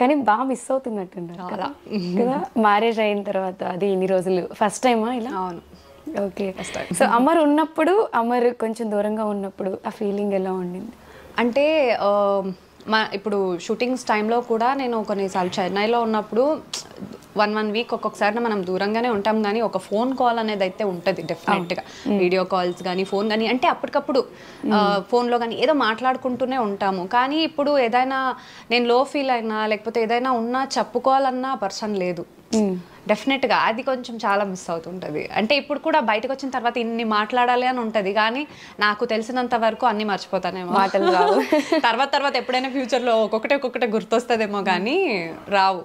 కానీ బాగా మిస్ అవుతున్నట్టున్నారు కదా మ్యారేజ్ అయిన తర్వాత. అది ఇన్ని రోజులు ఫస్ట్ టైమా ఇలా? అవును. ఓకే. సో అమర్ ఉన్నప్పుడు, అమర్ కొంచెం దూరంగా ఉన్నప్పుడు ఆ ఫీలింగ్ ఎలా ఉండింది? అంటే ఇప్పుడు షూటింగ్స్ టైంలో కూడా నేను కొన్నిసార్లు చెన్నైలో ఉన్నప్పుడు 1 వీక్ ఒక్కొక్కసారి మనం దూరంగానే ఉంటాం, కానీ ఒక ఫోన్ కాల్ అనేది అయితే ఉంటుంది డెఫినెట్గా. వీడియో కాల్స్ కానీ ఫోన్ కానీ అంటే అప్పటికప్పుడు ఫోన్లో కానీ ఏదో మాట్లాడుకుంటూనే ఉంటాము. కానీ ఇప్పుడు ఏదైనా నేను లో ఫీల్ అయినా లేకపోతే ఏదైనా ఉన్నా చెప్పుకోవాలన్నా పర్సన్ లేదు డెఫినెట్గా. అది కొంచెం చాలా మిస్ అవుతుంటుంది. అంటే ఇప్పుడు కూడా బయటకు వచ్చిన తర్వాత ఇన్ని మాట్లాడాలి అని ఉంటుంది, కానీ నాకు తెలిసినంత వరకు అన్ని మర్చిపోతానేమో, మాటలు రావు. తర్వాత ఎప్పుడైనా ఫ్యూచర్లో ఒక్కొక్కటే గుర్తొస్తుందేమో కానీ రావు.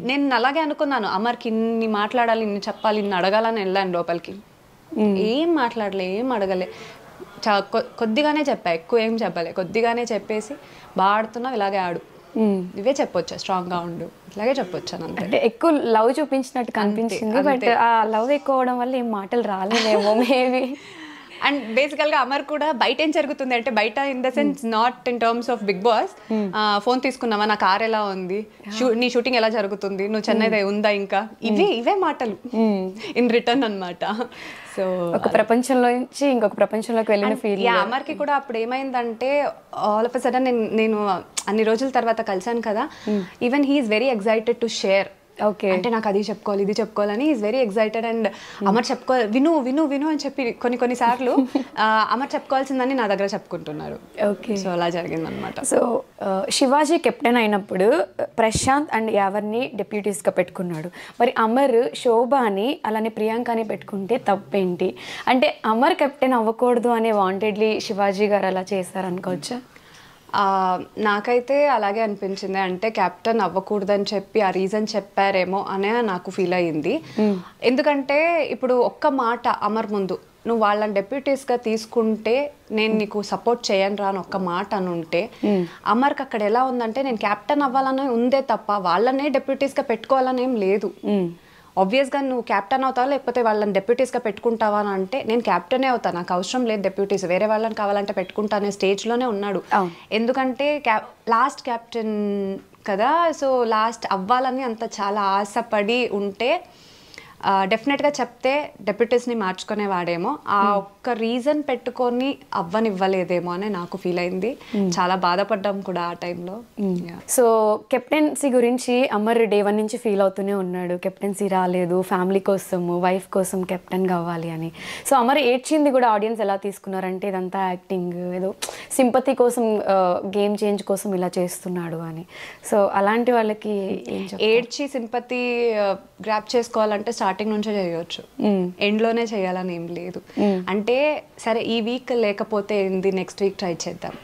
నేను అలాగే అనుకున్నాను, అమర్కి ఇన్ని మాట్లాడాలి, ఇన్ని చెప్పాలి, ఇన్ని అడగాలని వెళ్ళాను లోపలికి. ఏం మాట్లాడలే, ఏం అడగలే, కొద్దిగానే చెప్పా, ఎక్కువ ఏం చెప్పలే, కొద్దిగానే చెప్పేసి బాగా ఆడుతున్నావు, ఇలాగే ఆడు, ఇవే చెప్పొచ్చా, స్ట్రాంగ్గా ఉండు, ఇలాగే చెప్పొచ్చాను. అంటే ఎక్కువ లవ్ చూపించినట్టు కనిపించింది, బట్ ఆ లవ్ ఎక్కువ అవడం వల్ల ఏం మాటలు రాలేదేమో మేబీ. అండ్ బేసికల్గా అమర్ కూడా బయట ఏం జరుగుతుంది అంటే, బయట in the sense not in terms of Bigg Boss, phone తీసుకున్నావా, నా కార్ ఎలా ఉంది, నీ షూటింగ్ ఎలా జరుగుతుంది, నువ్వు చెన్నై ఉందా ఇంకా, ఇవే మాటలు ఇన్ రిటర్న్ అనమాట. సో ఒక ప్రపంచంలో నుంచి ఇంకొక ప్రపంచంలోకి వెళ్ళిన ఫీల్. అమర్కి కూడా అప్పుడు ఏమైందంటే, ఆల్ ఆఫ్ ఎ సడన్ నేను అన్ని రోజుల తర్వాత కలిసాను కదా, even he is very excited to share. Okay. అంటే నాకు అది చెప్పుకోవాలి, ఇది చెప్పుకోవాలని is very excited. And Amar చెప్పుకోవాలి, విను అని చెప్పి కొన్నిసార్లు అమర్ చెప్పుకోవాల్సిందని నా దగ్గర చెప్పుకుంటున్నారు. ఓకే. సో అలా జరిగిందనమాట. సో శివాజీ కెప్టెన్ అయినప్పుడు ప్రశాంత్ అండ్ యావర్ని డెప్యూటీస్గా పెట్టుకున్నాడు. మరి అమర్ శోభాని అలానే ప్రియాంకని పెట్టుకుంటే తప్పేంటి? అంటే అమర్ కెప్టెన్ అవ్వకూడదు అనే వాంటెడ్లీ శివాజీ గారు అలా చేశారనుకోవచ్చా? నాకైతే అలాగే అనిపించింది. అంటే కెప్టెన్ అవ్వకూడదని చెప్పి ఆ రీజన్ చెప్పారేమో అనే నాకు ఫీల్ అయ్యింది. ఎందుకంటే ఇప్పుడు ఒక్క మాట అమర్ ముందు, నువ్వు వాళ్ళని డెప్యూటీస్గా తీసుకుంటే నేను నీకు సపోర్ట్ చేయను రా అని ఒక్క మాట అని ఉంటే, అమర్కి అక్కడ ఎలా ఉందంటే నేను కెప్టెన్ అవ్వాలని ఉందే తప్ప వాళ్ళనే డెప్యూటీస్గా పెట్టుకోవాలని ఏం లేదు. ఆబ్వియస్గా నువ్వు క్యాప్టెన్ అవుతావా లేకపోతే వాళ్ళని డెప్యూటీస్గా పెట్టుకుంటావా అని అంటే, నేను క్యాప్టెనే అవుతాను, నాకు అవసరం లేదు డెప్యూటీస్, వేరే వాళ్ళని కావాలంటే పెట్టుకుంటా అనే స్టేజ్లోనే ఉన్నాడు. ఎందుకంటే లాస్ట్ క్యాప్టెన్ కదా, సో లాస్ట్ అవ్వాలని అంత చాలా ఆశపడి ఉంటే డెఫినెట్గా చెప్తే డెప్యూటీస్ని మార్చుకునేవాడేమో. ఆ ఒక్క రీజన్ పెట్టుకొని అవ్వనివ్వలేదేమో అని నాకు ఫీల్ అయింది. చాలా బాధపడ్డాం కూడా ఆ టైంలో. సో కెప్టెన్సీ గురించి అమర్ డే 1 నుంచి ఫీల్ అవుతూనే ఉన్నాడు, కెప్టెన్సీ రాలేదు, ఫ్యామిలీ కోసము వైఫ్ కోసం కెప్టెన్ కావాలి అని. సో అమర్ ఏడ్చింది కూడా ఆడియన్స్ ఎలా తీసుకున్నారంటే, ఇదంతా యాక్టింగ్, ఏదో సింపతి కోసం, గేమ్ చేంజ్ కోసం ఇలా చేస్తున్నాడు అని. సో అలాంటి వాళ్ళకి ఏడ్చి సింపతి గ్రాప్ చేసుకోవాలంటే స్టార్టింగ్ నుంచే చేయవచ్చు, ఎండ్లోనే చేయాలని ఏం లేదు. అంటే సరే ఈ వీక్ లేకపోతే ఏంది, నెక్స్ట్ వీక్ ట్రై చేద్దాం,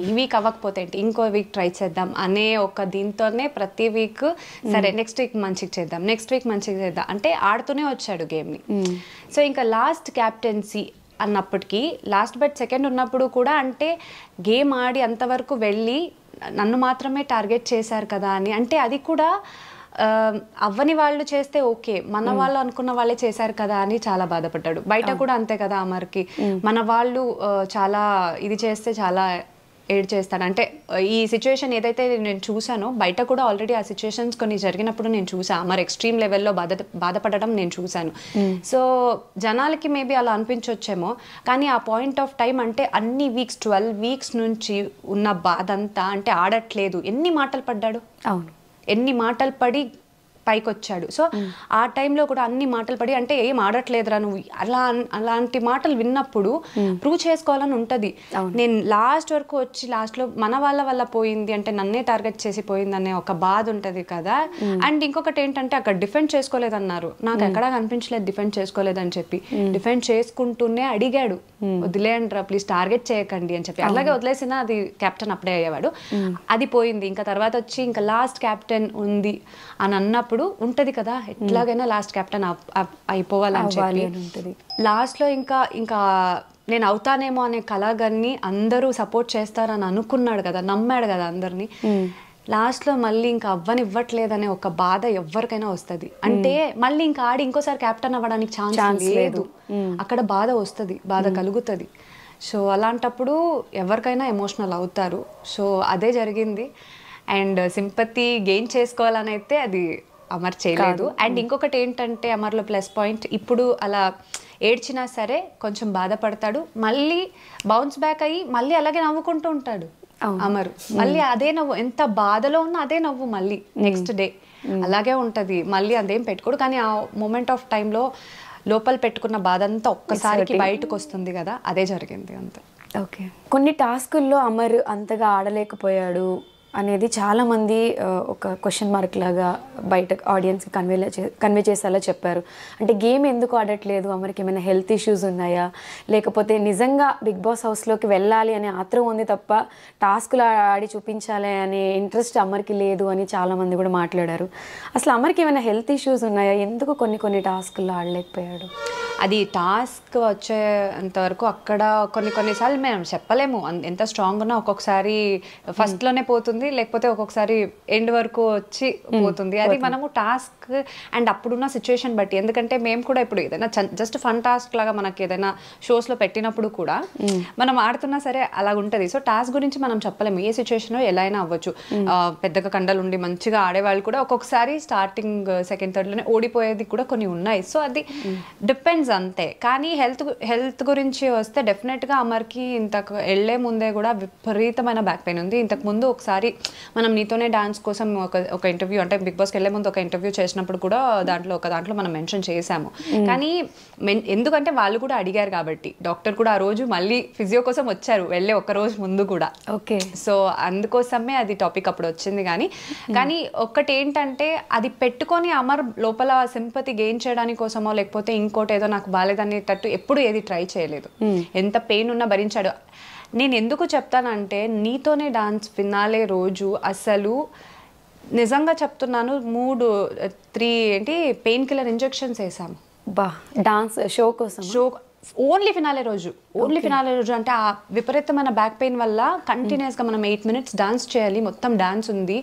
ఈ వీక్ అవ్వకపోతే ఏంటి, ఇంకో వీక్ ట్రై చేద్దాం అనే ఒక దీంతోనే ప్రతి వీక్ సరే నెక్స్ట్ వీక్ మంచిగా చేద్దాం, నెక్స్ట్ వీక్ మంచిగా చేద్దాం అంటే ఆడుతూనే వచ్చాడు గేమ్ని. సో ఇంకా లాస్ట్ క్యాప్టెన్సీ అన్నప్పటికీ, లాస్ట్ బట్ సెకండ్ ఉన్నప్పుడు కూడా అంటే గేమ్ ఆడి అంతవరకు వెళ్ళి నన్ను మాత్రమే టార్గెట్ చేశారు కదా అని, అంటే అది కూడా అవ్వని వాళ్ళు చేస్తే ఓకే, మన వాళ్ళు అనుకున్న వాళ్ళే చేశారు కదా అని చాలా బాధపడ్డాడు. బయట కూడా అంతే కదా అమర్కి, మన వాళ్ళు చాలా ఇది చేస్తే చాలా ఏడ్ చేస్తాడు. అంటే ఈ సిచ్యువేషన్ ఏదైతే నేను చూసానో బయట కూడా ఆల్రెడీ ఆ సిచ్యువేషన్స్ కొన్ని జరిగినప్పుడు నేను చూసాను, అమర్ ఎక్స్ట్రీమ్ లెవెల్లో బాధపడడం నేను చూశాను. సో జనాలకి మేబీ అలా అనిపించవచ్చేమో, కానీ ఆ పాయింట్ ఆఫ్ టైం అంటే అన్ని వీక్స్ 12 వీక్స్ నుంచి ఉన్న బాధ అంతా, అంటే ఆడట్లేదు, ఎన్ని మాటలు పడ్డాడు, అవును ఎన్ని మాటలు పడి పైకి వచ్చాడు. సో ఆ టైంలో కూడా అన్ని మాటలు పడి, అంటే ఏం ఆడట్లేదురా నువ్వు, అలాంటి మాటలు విన్నప్పుడు ప్రూవ్ చేసుకోవాలని ఉంటుంది. నేను లాస్ట్ వరకు వచ్చి లాస్ట్లో మన వాళ్ళ వల్ల పోయింది అంటే నన్నే టార్గెట్ చేసి పోయింది అనే ఒక బాధ ఉంటుంది కదా. అండ్ ఇంకొకటి ఏంటంటే అక్కడ డిఫెండ్ చేసుకోలేదన్నారు, నాకు ఎక్కడా కనిపించలేదు డిఫెండ్ చేసుకోలేదని చెప్పి. డిఫెండ్ చేసుకుంటూనే అడిగాడు, వదిలేయండి రా ప్లీజ్, టార్గెట్ చేయకండి అని చెప్పి. అలాగే వదిలేసినా అది కెప్టెన్ అప్పుడే అయ్యేవాడు. అది పోయింది. ఇంకా తర్వాత వచ్చి ఇంకా లాస్ట్ కెప్టెన్ ఉంది అని అన్నప్పుడు ఉంటది కదా, ఎట్లాగైనా లాస్ట్ కెప్టెన్ అయిపోవాలని చెప్పి లాస్ట్లో ఇంకా నేను అవుతానేమో అనే కలగాన్ని అందరూ సపోర్ట్ చేస్తారని అనుకున్నాడు కదా, నమ్మాడు కదా అందరినీ. లాస్ట్లో మళ్ళీ ఇంకా అవ్వనివ్వట్లేదనే ఒక బాధ ఎవరికైనా వస్తుంది. అంటే మళ్ళీ ఇంకా ఆడి ఇంకోసారి కెప్టెన్ అవ్వడానికి ఛాన్స్ లేదు, అక్కడ బాధ వస్తుంది, బాధ కలుగుతుంది. సో అలాంటప్పుడు ఎవరికైనా ఎమోషనల్ అవుతారు. సో అదే జరిగింది. అండ్ సింపతి గెయిన్ చేసుకోవాలని అయితే అది అమర్ చేయలేదు. అండ్ ఇంకొకటి ఏంటంటే అమర్లో ప్లస్ పాయింట్, ఇప్పుడు అలా ఏడ్చినా సరే కొంచెం బాధపడతాడు, మళ్ళీ బౌన్స్ బ్యాక్ అయ్యి మళ్ళీ అలాగే నవ్వుకుంటూ ఉంటాడు అమరు. మళ్ళీ అదే నవ్వు, ఎంత బాధలో ఉన్నా అదే నవ్వు మళ్ళీ నెక్స్ట్ డే అలాగే ఉంటది, మళ్ళీ అదేం పెట్టుకోడు. కానీ ఆ మూమెంట్ ఆఫ్ టైంలో లోపల పెట్టుకున్న బాధ అంతా ఒక్కసారికి బయటకు వస్తుంది కదా, అదే జరిగింది అంతే. ఓకే, కొన్ని టాస్కుల్లో అమర్ అంతగా ఆడలేకపోయాడు అనేది చాలామంది ఒక క్వశ్చన్ మార్క్ లాగా బయట ఆడియన్స్కి కన్వే చేసేలా చెప్పారు. అంటే గేమ్ ఎందుకు ఆడట్లేదు, అమర్కి ఏమైనా హెల్త్ ఇష్యూస్ ఉన్నాయా, లేకపోతే నిజంగా బిగ్ బాస్ హౌస్లోకి వెళ్ళాలి అనే ఆత్రం ఉంది తప్ప టాస్కులు ఆడి చూపించాలి అనే ఇంట్రెస్ట్ అమర్కి లేదు అని చాలామంది కూడా మాట్లాడారు. అసలు అమర్కి ఏమైనా హెల్త్ ఇష్యూస్ ఉన్నాయా, ఎందుకు కొన్ని టాస్కుల్లో ఆడలేకపోయాడు? అది టాస్క్ వచ్చేంతవరకు అక్కడ కొన్నిసార్లు మేము చెప్పలేము ఎంత స్ట్రాంగ్ ఉన్నా. ఒక్కొక్కసారి ఫస్ట్లోనే పోతుంది, లేకపోతే ఒక్కొక్కసారి ఎండ్ వరకు వచ్చి పోతుంది. అది మనము టాస్క్ అండ్ అప్పుడున్న సిచ్యువేషన్ బట్టి. ఎందుకంటే మేము కూడా ఇప్పుడు ఏదైనా జస్ట్ ఫన్ టాస్క్ లాగా మనకి ఏదైనా షోస్లో పెట్టినప్పుడు కూడా మనం ఆడుతున్నా సరే అలా ఉంటుంది. సో టాస్క్ గురించి మనం చెప్పలేము, ఏ సిచ్యువేషన్లో ఎలా అయినా అవ్వచ్చు. పెద్దగా కండలు ఉండి మంచిగా ఆడేవాళ్ళు కూడా ఒక్కొక్కసారి స్టార్టింగ్ సెకండ్ థర్డ్లోనే ఓడిపోయేది కూడా కొన్ని ఉన్నాయి. సో అది డిపెండ్స్ అంతే. కానీ హెల్త్ గురించి వస్తే డెఫినెట్గా అమర్కి ఇంతకు వెళ్లే ముందే కూడా విపరీతమైన బ్యాక్ పెయిన్ ఉంది. ఇంతకు ముందు ఒకసారి మనం నీతోనే డాన్స్ కోసం ఒక ఇంటర్వ్యూ, అంటే బిగ్ బాస్కి వెళ్లే ముందు ఒక ఇంటర్వ్యూ చేసినప్పుడు కూడా దాంట్లో మనం మెన్షన్ చేశాము. కానీ ఎందుకంటే వాళ్ళు కూడా అడిగారు కాబట్టి, డాక్టర్ కూడా ఆ రోజు మళ్ళీ ఫిజియో కోసం వచ్చారు వెళ్ళే ఒక రోజు ముందు కూడా. ఓకే, సో అందుకోసమే అది టాపిక్ అప్పుడు వచ్చింది. కానీ ఒక్కటి ఏంటంటే అది పెట్టుకొని అమర్ లోపల సింపతి గెయిన్ చేయడానికి కోసమో లేకపోతే ఇంకోటి ఏదో నాకు బాలేదనేటట్టు ఎప్పుడు ఏది ట్రై చేయలేదు. ఎంత పెయిన్ ఉన్నా భరించాడు. నేను ఎందుకు చెప్తానంటే నీతోనే డాన్స్ ఫినాలే రోజు అసలు నిజంగా చెప్తున్నాను 3 పెయిన్ కిల్లర్ ఇంజెక్షన్స్ వేసాము డాన్స్ షో కోసం. ఓన్లీ ఫినాలే రోజు అంటే ఆ విపరీతమైన బ్యాక్ పెయిన్ వల్ల కంటిన్యూస్గా మనం 8 minutes డాన్స్ చేయాలి, మొత్తం డాన్స్ ఉంది,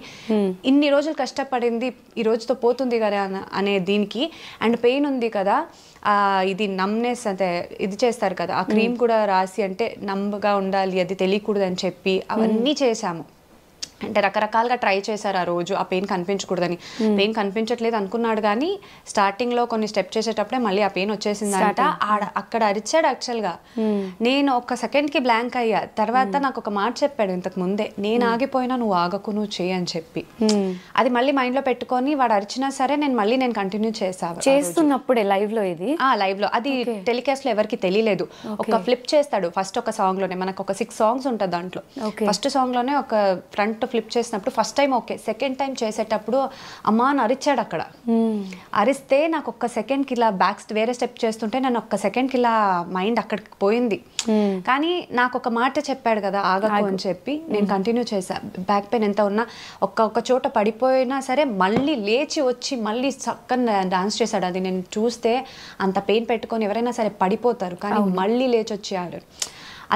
ఇన్ని రోజులు కష్టపడింది ఈ రోజుతో పోతుంది కదా అనే దీనికి. అండ్ పెయిన్ ఉంది కదా, ఇది నమ్నెస్ అంటే ఇది చేస్తారు కదా, ఆ క్రీమ్ కూడా రాసి అంటే నమ్మగా ఉండాలి, అది తెలియకూడదు అని చెప్పి అవన్నీ చేశాము. అంటే రకరకాలుగా ట్రై చేశారు ఆ రోజు, ఆ పెయిన్ కనిపించకూడదని. పెయిన్ కనిపించట్లేదు అనుకున్నాడు, కానీ స్టార్టింగ్లో కొన్ని స్టెప్ చేసేటప్పుడే మళ్ళీ ఆ పెయిన్ వచ్చేసిందంట. అక్కడ అరిచాడు యాక్చువల్గా. నేను ఒక సెకండ్కి బ్లాంక్ అయ్యా. తర్వాత నాకు ఒక మాట చెప్పాడు ఇంతకు ముందే, నేను ఆగిపోయినా నువ్వు ఆగకు, నువ్వు చేయి అని చెప్పి. అది మళ్ళీ మైండ్లో పెట్టుకొని వాడు అరిచినా సరే నేను కంటిన్యూ చేస్తున్నప్పుడే లైవ్లో లైవ్లో అది టెలికాస్ట్లో ఎవరికి తెలియలేదు. ఒక ఫ్లిప్ చేస్తాడు ఫస్ట్ ఒక సాంగ్లోనే, మనకు ఒక 6 songs ఉంటుంది దాంట్లో. ఫస్ట్ సాంగ్లోనే ఒక ఫ్రంట్ ఫ్లిప్ చేసినప్పుడు first time okay, second time చేసేటప్పుడు అమ్మా అని అరిచాడు అక్కడ. అరిస్తే నాకు ఒక్క సెకండ్కి ఇలా వేరే స్టెప్ చేస్తుంటే నేను ఒక్క సెకండ్కి ఇలా మైండ్ అక్కడికి పోయింది. కానీ నాకు ఒక మాట చెప్పాడు కదా ఆగకు అని చెప్పి, నేను కంటిన్యూ చేశా. బ్యాక్ పెయిన్ ఎంత ఉన్నా ఒక్క చోట పడిపోయినా సరే మళ్ళీ లేచి వచ్చి మళ్ళీ చక్కగా డాన్స్ చేశాడు. అది నేను చూస్తే అంత పెయిన్ పెట్టుకొని ఎవరైనా సరే పడిపోతారు, కానీ మళ్ళీ లేచి వచ్చి ఆడారు.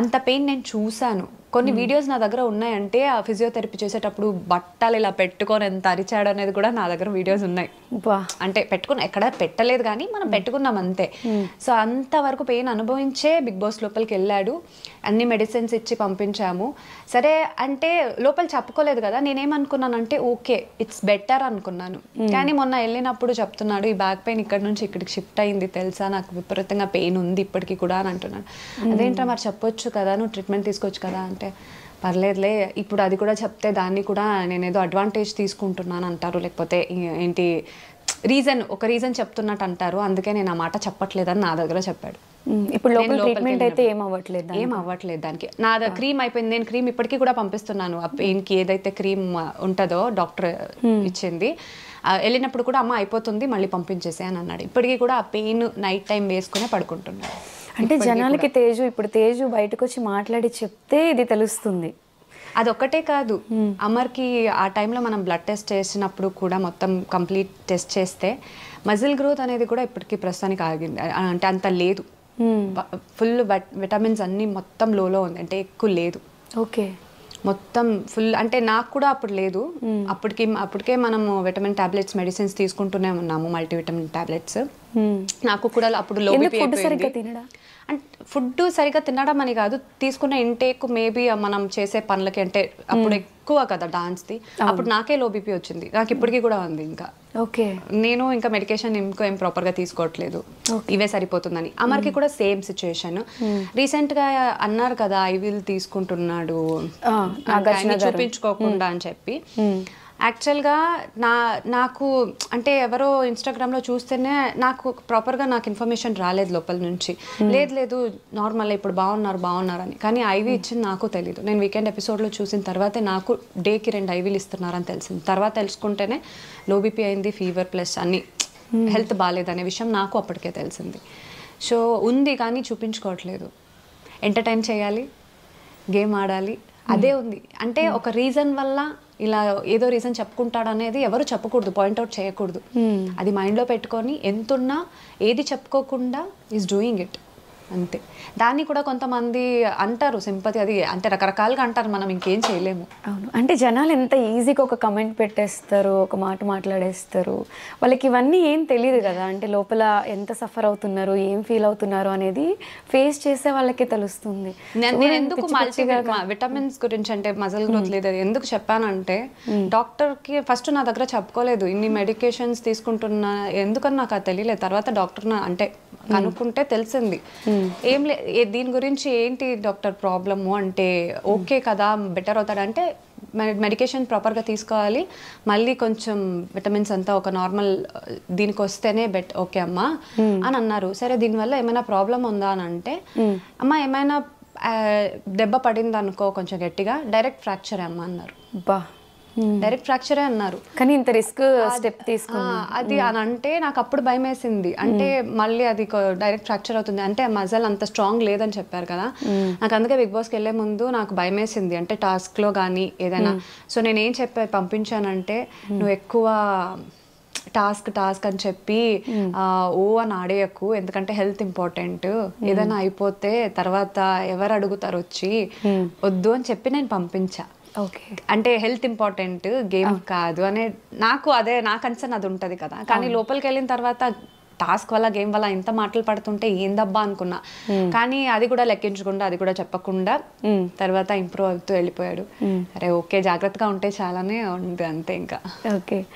అంత పెయిన్ నేను చూశాను. కొన్ని వీడియోస్ నా దగ్గర ఉన్నాయంటే ఆ ఫిజియోథెరపీ చేసేటప్పుడు బట్టలు ఇలా పెట్టుకొని ఎంత అరిచాడు అనేది కూడా నా దగ్గర వీడియోస్ ఉన్నాయి. అంటే పెట్టుకుని ఎక్కడ పెట్టలేదు, కానీ మనం పెట్టుకున్నాం అంతే. సో అంతవరకు పెయిన్ అనుభవించే బిగ్ బాస్ లోపలికి వెళ్ళాడు. అన్ని మెడిసిన్స్ ఇచ్చి పంపించాము. సరే అంటే లోపల చెప్పుకోలేదు కదా, నేనేమనుకున్నానంటే ఓకే ఇట్స్ బెటర్ అనుకున్నాను. కానీ మొన్న వెళ్ళినప్పుడు చెప్తున్నాడు, ఈ బ్యాక్ పెయిన్ ఇక్కడ నుంచి ఇక్కడికి షిఫ్ట్ అయింది తెలుసా, నాకు విపరీతంగా పెయిన్ ఉంది ఇప్పటికీ కూడా అని అంటున్నాడు. అదేంటో మరి చెప్పొచ్చు కదా, నువ్వు ట్రీట్మెంట్ తీసుకోవచ్చు కదా అంటే, పర్లేదులే ఇప్పుడు అది కూడా చెప్తే దాన్ని కూడా నేనేదో అడ్వాంటేజ్ తీసుకుంటున్నాను అంటారు, లేకపోతే ఏంటి ఒక రీజన్ చెప్తున్నట్టు అంటారు, అందుకే నేను ఆ మాట చెప్పట్లేదని నా దగ్గర చెప్పాడు. ఇప్పుడు ట్రీట్మెంట్ అయితే ఏం అవ్వట్లేదు దానికి. నా క్రీమ్ అయిపోయింది, నేను క్రీమ్ ఇప్పటికీ కూడా పంపిస్తున్నాను. ఆ పెయిన్కి ఏదైతే క్రీమ్ ఉంటుందో డాక్టర్ ఇచ్చింది, వెళ్ళినప్పుడు కూడా అమ్మ అయిపోతుంది మళ్ళీ పంపించేసే అని అన్నాడు. ఇప్పటికీ కూడా ఆ పెయిన్ నైట్ టైం వేసుకునే పడుకుంటున్నాడు. అంటే జనాలకి తేజు బయటకు వచ్చి మాట్లాడి చెప్తే ఇది తెలుస్తుంది. అదొక్కటే కాదు, అమర్కి ఆ టైంలో మనం బ్లడ్ టెస్ట్ చేసినప్పుడు కూడా మొత్తం కంప్లీట్ టెస్ట్ చేస్తే మజిల్ గ్రోత్ అనేది కూడా ఇప్పటికీ ప్రస్తుతానికి ఆగింది. అంటే అంత లేదు, ఫుల్ విటమిన్స్ అన్నీ మొత్తం లోలో ఉంది, అంటే ఎక్కువ లేదు. ఓకే, మొత్తం ఫుల్. అంటే నాకు కూడా అప్పుడు లేదు, అప్పటికే మనము విటమిన్ టాబ్లెట్స్ మెడిసిన్స్ తీసుకుంటూనే ఉన్నాము, మల్టీవిటమిన్ టాబ్లెట్స్. నాకు కూడా అప్పుడు లో బీపీ ఫుడ్ సరిగ్గా అయిపోయింది. తినడా? అంటే ఫుడ్ సరిగ్గా తినడం అని కాదు, తీసుకున్న ఇంటేక్ మేబీ మనం చేసే పనులకి, అంటే అప్పుడు ఎక్కువ కదా డాన్స్ది, అప్పుడు నాకే లో బీపీ వచ్చింది. నాకు ఇప్పటికీ కూడా ఉంది. ఇంకా ఓకే. నేను ఇంకా మెడికేషన్ ఇంకో ఏం ప్రాపర్గా తీసుకోవట్లేదు, ఇవే సరిపోతుందని. అమర్కి కూడా సేమ్ సిచ్యుయేషన్. రీసెంట్గా అన్నారు కదా ఐవిల్ తీసుకుంటున్నాడు చూపించుకోకుండా అని చెప్పి. యాక్చువల్గా నాకు అంటే ఎవరో ఇన్స్టాగ్రామ్లో చూస్తేనే నాకు ప్రాపర్గా నాకు ఇన్ఫర్మేషన్ రాలేదు లోపల నుంచి. లేదు నార్మల్ ఇప్పుడు బాగున్నారు అని. కానీ ఐవీ ఇచ్చింది నాకు తెలీదు. నేను వీకెండ్ ఎపిసోడ్లో చూసిన తర్వాతే నాకు డేకి 2 ఐవీలు ఇస్తున్నారని తెలిసింది. తర్వాత తెలుసుకుంటేనే లో బీపీ అయింది, ఫీవర్ ప్లస్ అన్ని హెల్త్ బాగాలేదనే విషయం నాకు అప్పటికే తెలిసింది. సో ఉంది కానీ చూపించుకోవట్లేదు. ఎంటర్టైన్ చేయాలి, గేమ్ ఆడాలి, అదే ఉంది. అంటే ఒక రీజన్ వల్ల ఇలా ఏదో రీజన్ చెప్పుకుంటాడు అనేది ఎవరు చెప్పకూడదు, పాయింట్అవుట్ చేయకూడదు. అది మైండ్లో పెట్టుకొని ఎంతున్నా ఏది చెప్పుకోకుండా ఈజ్ డూయింగ్ ఇట్ అంతే. దాన్ని కూడా కొంతమంది అంటారు సింపతి, అది అంటే రకరకాలుగా అంటారు, మనం ఇంకేం చేయలేము. అవును, అంటే జనాలు ఎంత ఈజీగా ఒక కమెంట్ పెట్టేస్తారు, ఒక మాట మాట్లాడేస్తారు. వాళ్ళకి ఇవన్నీ ఏం తెలియదు కదా, అంటే లోపల ఎంత సఫర్ అవుతున్నారు, ఏం ఫీల్ అవుతున్నారు అనేది ఫేస్ చేసే వాళ్ళకే తెలుస్తుంది. నేను ఎందుకు విటమిన్స్ గురించి అంటే మజిల్ గ్రోత్ లేదు ఎందుకు చెప్పానంటే, డాక్టర్కి ఫస్ట్ నా దగ్గర చెప్పుకోలేదు ఇన్ని మెడికేషన్స్ తీసుకుంటున్నా, ఎందుకని నాకు అది తెలియలేదు. తర్వాత డాక్టర్ అంటే కనుక్కుంటే తెలిసింది. ఏం దీని గురించి ఏంటి డాక్టర్ ప్రాబ్లము అంటే, ఓకే కదా బెటర్ అవుతాడంటే మెడికేషన్ ప్రాపర్గా తీసుకోవాలి, మళ్ళీ కొంచెం విటమిన్స్ అంతా ఒక నార్మల్ దీనికి వస్తేనే ఓకే అమ్మా అని అన్నారు. సరే దీనివల్ల ఏమైనా ప్రాబ్లం ఉందా అని అంటే, అమ్మ ఏమైనా దెబ్బ పడింది అనుకో కొంచెం గట్టిగా, డైరెక్ట్ ఫ్రాక్చర్ అమ్మ అన్నారు. డైరెక్ట్ ఫ్రాక్చరే అన్నారు. కానీ ఇంత రిస్క్ స్టెప్ తీసుకున్నా అది అని అంటే నాకు అప్పుడు భయం వేసింది. అంటే మళ్ళీ అది డైరెక్ట్ ఫ్రాక్చర్ అవుతుంది అంటే మజల్ అంత స్ట్రాంగ్ లేదని చెప్పారు కదా. నాకు అందుకే బిగ్ బాస్కి వెళ్ళే ముందు నాకు భయం వేసింది, అంటే టాస్క్లో కానీ ఏదైనా. సో నేను ఏం పంపించానంటే, నువ్వు ఎక్కువ టాస్క్ అని చెప్పి అని ఆడేయకు, ఎందుకంటే హెల్త్ ఇంపార్టెంట్, ఏదైనా అయిపోతే తర్వాత ఎవరు అడుగుతారు వచ్చి, వద్దు అని చెప్పి నేను పంపించా. ఓకే, అంటే హెల్త్ ఇంపార్టెంట్, గేమ్ కాదు అనే నాకు నా కన్సర్న్ అది ఉంటుంది కదా. కానీ లోపలికి వెళ్ళిన తర్వాత టాస్క్ వల్ల గేమ్ వల్ల ఇంత మాటలు పడుతుంటే ఏందబ్బా అనుకున్నా. కానీ అది కూడా లెక్కించకుండా, అది కూడా చెప్పకుండా తర్వాత ఇంప్రూవ్ అవుతూ వెళ్ళిపోయాడు. అరే ఓకే జాగ్రత్తగా ఉంటే చాలానే ఉంది అంతే ఇంకా. ఓకే.